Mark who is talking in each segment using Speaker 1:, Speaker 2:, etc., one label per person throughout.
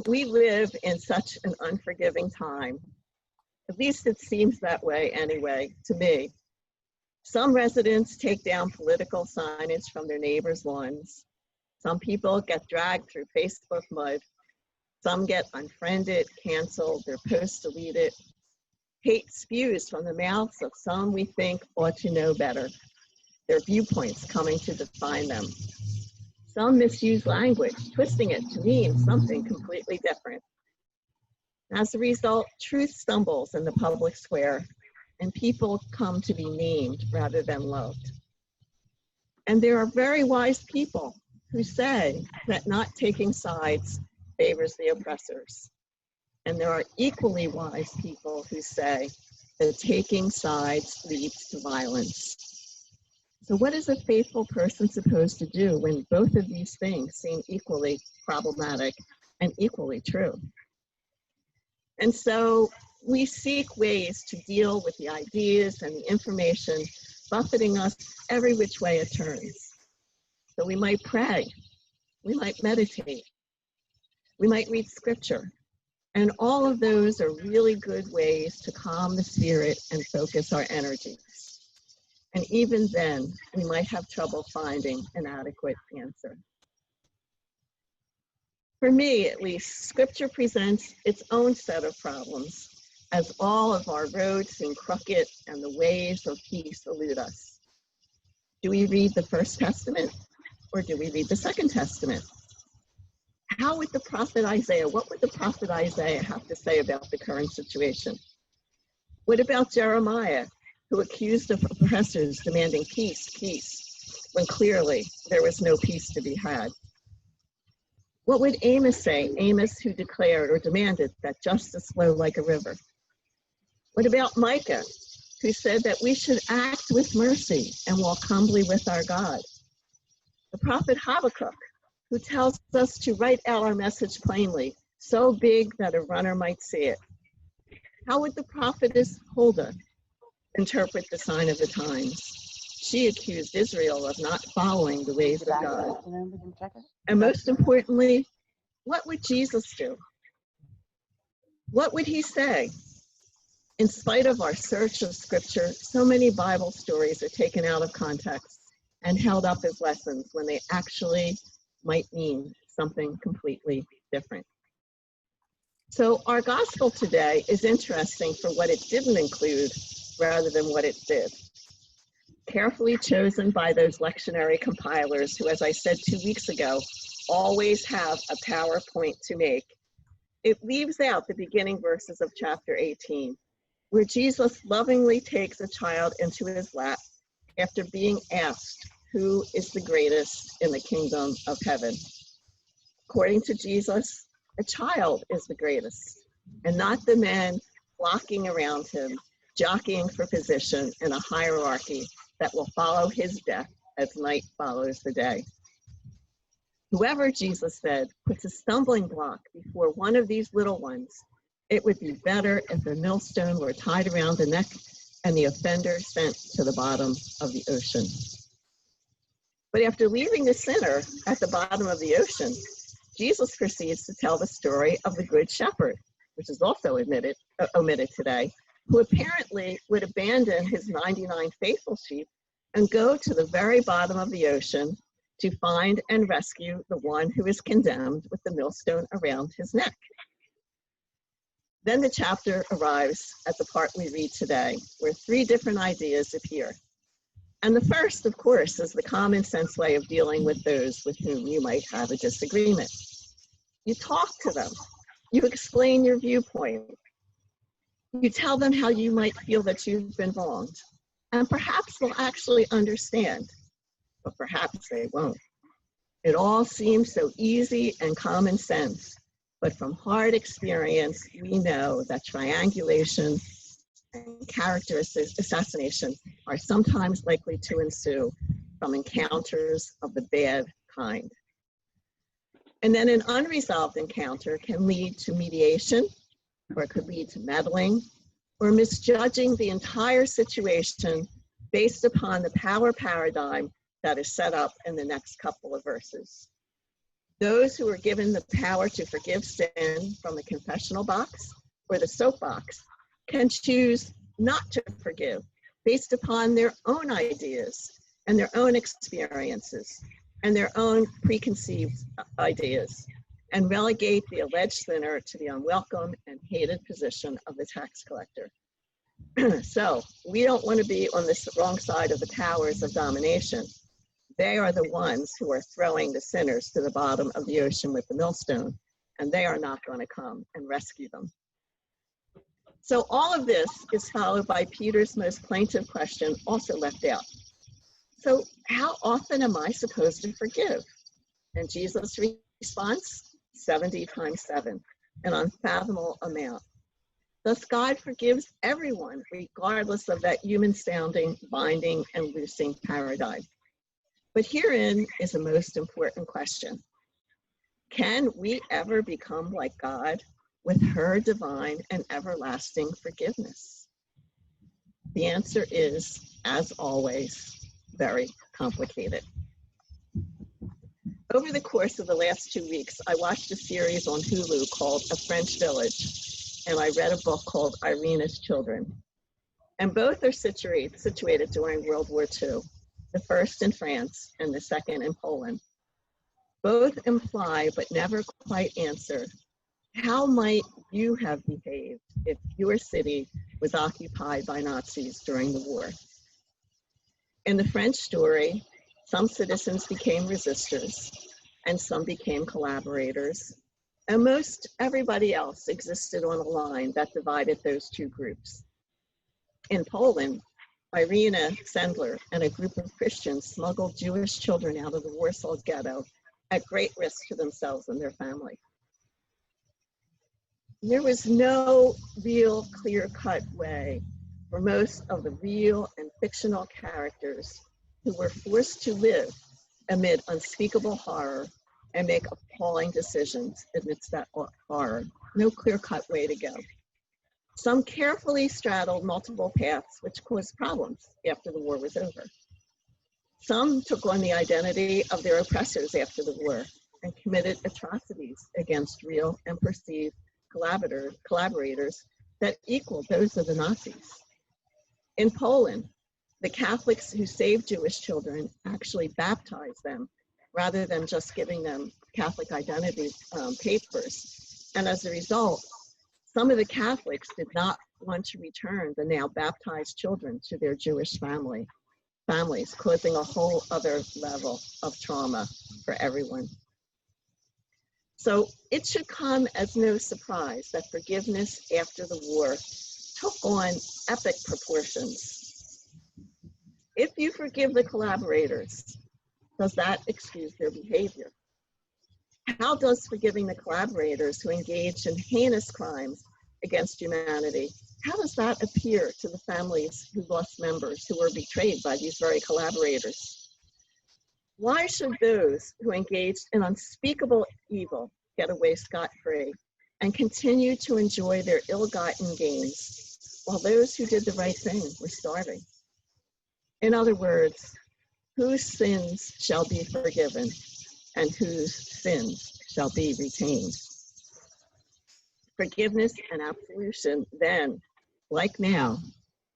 Speaker 1: we live in such an unforgiving time. At least it seems that way anyway, to me. Some residents take down political signage from their neighbors' lawns. Some people get dragged through Facebook mud. Some get unfriended, canceled, their posts deleted. Hate spews from the mouths of some we think ought to know better, their viewpoints coming to define them. Some misuse language, twisting it to mean something completely different. As a result, truth stumbles in the public square, and people come to be named rather than loved. And there are very wise people who say that not taking sides favors the oppressors. And there are equally wise people who say that taking sides leads to violence. So what is a faithful person supposed to do when both of these things seem equally problematic and equally true? And so we seek ways to deal with the ideas and the information buffeting us every which way it turns. So we might pray, we might meditate, we might read scripture, and all of those are really good ways to calm the spirit and focus our energies. And even then, we might have trouble finding an adequate answer. For me, at least, scripture presents its own set of problems, as all of our roads seem crooked and the ways of peace elude us. Do we read the First Testament, or do we read the Second Testament? How would the prophet Isaiah, what would the prophet Isaiah have to say about the current situation? What about Jeremiah, who accused of oppressors demanding peace, peace, when clearly there was no peace to be had? What would Amos say, Amos who declared or demanded that justice flow like a river? What about Micah, who said that we should act with mercy and walk humbly with our God? The prophet Habakkuk, who tells us to write out our message plainly, so big that a runner might see it. How would the prophetess Huldah interpret the sign of the times? She accused Israel of not following the ways of God. And most importantly, what would Jesus do? What would he say? In spite of our search of scripture, so many Bible stories are taken out of context and held up as lessons when they actually might mean something completely different. So our gospel today is interesting for what it didn't include rather than what it did. Carefully chosen by those lectionary compilers who, as I said 2 weeks ago, always have a PowerPoint to make. It leaves out the beginning verses of chapter 18, where Jesus lovingly takes a child into his lap after being asked, who is the greatest in the kingdom of heaven? According to Jesus, a child is the greatest, and not the men flocking around him, jockeying for position in a hierarchy that will follow his death as night follows the day. Whoever, Jesus said, puts a stumbling block before one of these little ones, it would be better if a millstone were tied around the neck and the offender sent to the bottom of the ocean. But after leaving the sinner at the bottom of the ocean, Jesus proceeds to tell the story of the Good Shepherd, which is also omitted today, who apparently would abandon his 99 faithful sheep and go to the very bottom of the ocean to find and rescue the one who is condemned with the millstone around his neck. Then the chapter arrives at the part we read today, where 3 different ideas appear. And the first, of course, is the common sense way of dealing with those with whom you might have a disagreement. You talk to them. You explain your viewpoint. You tell them how you might feel that you've been wronged. And perhaps they'll actually understand, but perhaps they won't. It all seems so easy and common sense, but from hard experience, we know that triangulation and character assassination are sometimes likely to ensue from encounters of the bad kind. And then an unresolved encounter can lead to mediation, or it could lead to meddling, or misjudging the entire situation based upon the power paradigm that is set up in the next couple of verses. Those who were given the power to forgive sin from the confessional box or the soapbox can choose not to forgive based upon their own ideas and their own experiences and their own preconceived ideas, and relegate the alleged sinner to the unwelcome and hated position of the tax collector. So we don't want to be on the wrong side of the powers of domination. They are the ones who are throwing the sinners to the bottom of the ocean with the millstone, and they are not going to come and rescue them. So all of this is followed by Peter's most plaintive question, also left out. So how often am I supposed to forgive? And Jesus' response, 70 times 7, an unfathomable amount. Thus God forgives everyone, regardless of that human-sounding, binding, and loosing paradigm. But herein is a most important question. Can we ever become like God with her divine and everlasting forgiveness? The answer is, as always, very complicated. Over the course of the last 2 weeks, I watched a series on Hulu called A French Village, and I read a book called Irene's Children. And both are situated during World War II, the first in France and the second in Poland. Both imply, but never quite answer, how might you have behaved if your city was occupied by Nazis during the war? In the French story, some citizens became resistors, and some became collaborators, and most everybody else existed on a line that divided those two groups. In Poland, Irena Sendler and a group of Christians smuggled Jewish children out of the Warsaw Ghetto at great risk to themselves and their family. There was no real clear-cut way for most of the real and fictional characters who were forced to live amid unspeakable horror and make appalling decisions amidst that horror. No clear-cut way to go. Some carefully straddled multiple paths, which caused problems after the war was over. Some took on the identity of their oppressors after the war and committed atrocities against real and perceived collaborators that equaled those of the Nazis. In Poland, the Catholics who saved Jewish children actually baptized them rather than just giving them Catholic identity papers. And as a result, some of the Catholics did not want to return the now baptized children to their Jewish families, causing a whole other level of trauma for everyone. So it should come as no surprise that forgiveness after the war took on epic proportions. If you forgive the collaborators, does that excuse their behavior? How does forgiving the collaborators who engaged in heinous crimes against humanity, how does that appear to the families who lost members who were betrayed by these very collaborators? Why should those who engaged in unspeakable evil get away scot-free and continue to enjoy their ill-gotten gains while those who did the right thing were starving? In other words, whose sins shall be forgiven and whose sins shall be retained? Forgiveness and absolution then, like now,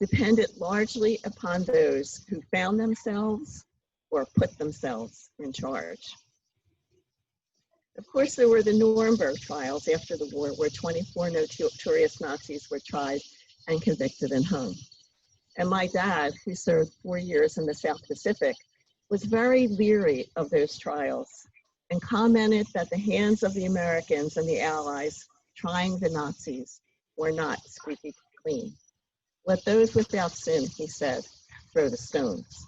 Speaker 1: depended largely upon those who found themselves or put themselves in charge. Of course, there were the Nuremberg trials after the war where 24 notorious Nazis were tried and convicted and hung. And my dad, who served 4 years in the South Pacific, was very leery of those trials and commented that the hands of the Americans and the Allies trying the Nazis were not squeaky clean. Let those without sin, he said, throw the stones.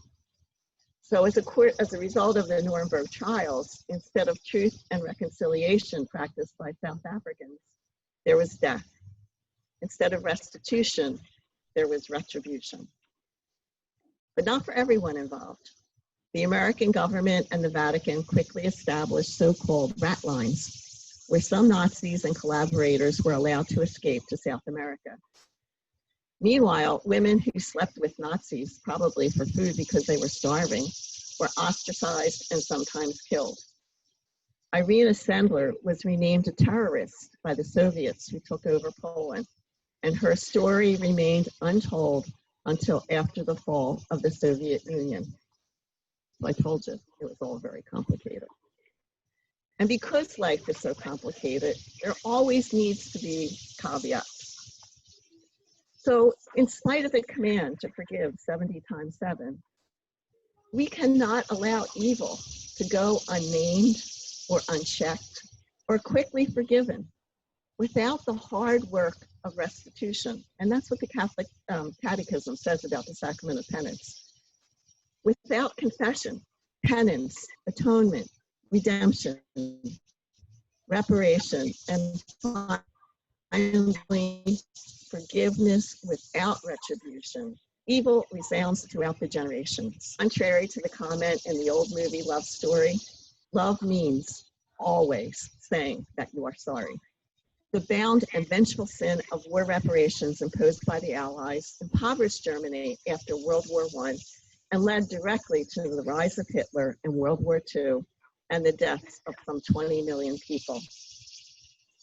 Speaker 1: So as a result of the Nuremberg trials, instead of truth and reconciliation practiced by South Africans, there was death. Instead of restitution, there was retribution. But not for everyone involved. The American government and the Vatican quickly established so-called rat lines, where some Nazis and collaborators were allowed to escape to South America. Meanwhile, women who slept with Nazis, probably for food because they were starving, were ostracized and sometimes killed. Irina Sendler was renamed a terrorist by the Soviets who took over Poland, and her story remained untold until after the fall of the Soviet Union. So I told you, it was all very complicated. And because life is so complicated, there always needs to be caveats. So in spite of the command to forgive 70 times 7, we cannot allow evil to go unnamed or unchecked or quickly forgiven without the hard work of restitution. And that's what the Catholic Catechism says about the sacrament of penance. Without confession, penance, atonement, redemption, reparation, and finally, forgiveness without retribution, evil resounds throughout the generations. Contrary to the comment in the old movie Love Story, love means always saying that you are sorry. The bound and vengeful sin of war reparations imposed by the Allies impoverished Germany after World War I and led directly to the rise of Hitler in World War II and the deaths of some 20 million people.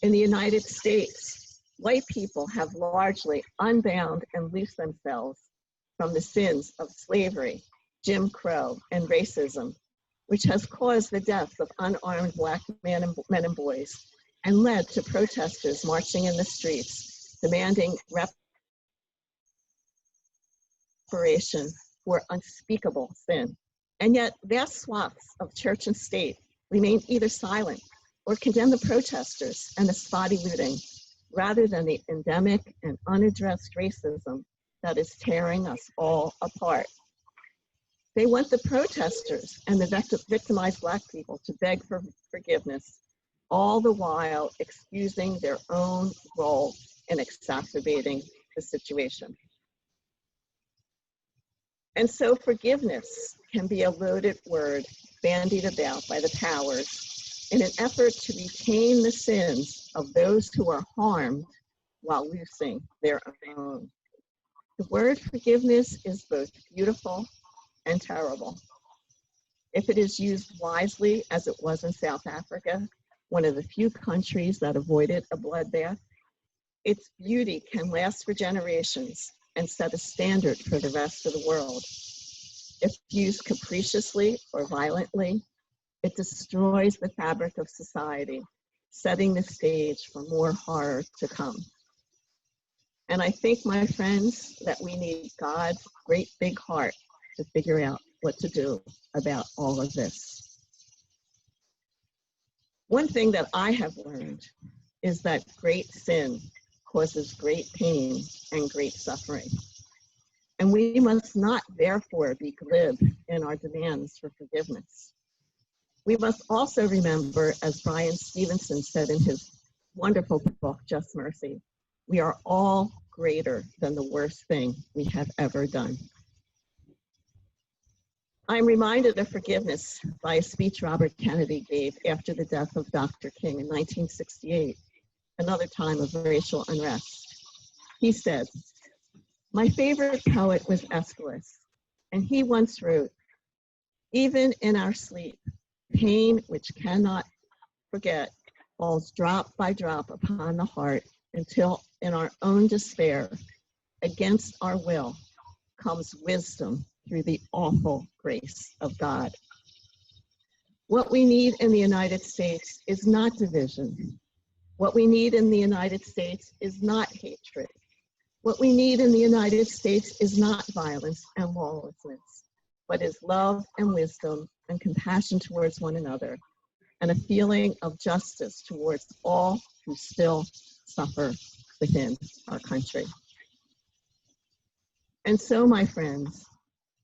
Speaker 1: In the United States, white people have largely unbound and loosed themselves from the sins of slavery, Jim Crow, and racism, which has caused the deaths of unarmed Black men and boys and led to protesters marching in the streets demanding reparation for unspeakable sin. And yet vast swaths of church and state remain either silent or condemn the protesters and the spotty looting rather than the endemic and unaddressed racism that is tearing us all apart. They want the protesters and the victimized Black people to beg for forgiveness, all the while excusing their own role in exacerbating the situation. And so forgiveness can be a loaded word bandied about by the powers in an effort to retain the sins of those who are harmed while loosing their own. The word forgiveness is both beautiful and terrible. If it is used wisely, as it was in South Africa, one of the few countries that avoided a bloodbath, its beauty can last for generations and set a standard for the rest of the world. If used capriciously or violently, it destroys the fabric of society, setting the stage for more horror to come. And I think, my friends, that we need God's great big heart to figure out what to do about all of this. One thing that I have learned is that great sin causes great pain and great suffering. And we must not therefore be glib in our demands for forgiveness. We must also remember, as Brian Stevenson said in his wonderful book, Just Mercy, we are all greater than the worst thing we have ever done. I'm reminded of forgiveness by a speech Robert Kennedy gave after the death of Dr. King in 1968, another time of racial unrest. He said, "My favorite poet was Aeschylus, and he once wrote, 'Even in our sleep, pain which cannot forget falls drop by drop upon the heart until in our own despair, against our will, comes wisdom through the awful grace of God.'" What we need in the United States is not division. What we need in the United States is not hatred. What we need in the United States is not violence and lawlessness, but is love and wisdom and compassion towards one another, and a feeling of justice towards all who still suffer within our country. And so, my friends,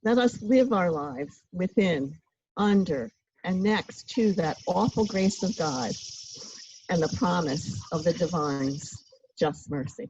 Speaker 1: let us live our lives within, under, and next to that awful grace of God and the promise of the divine's just mercy.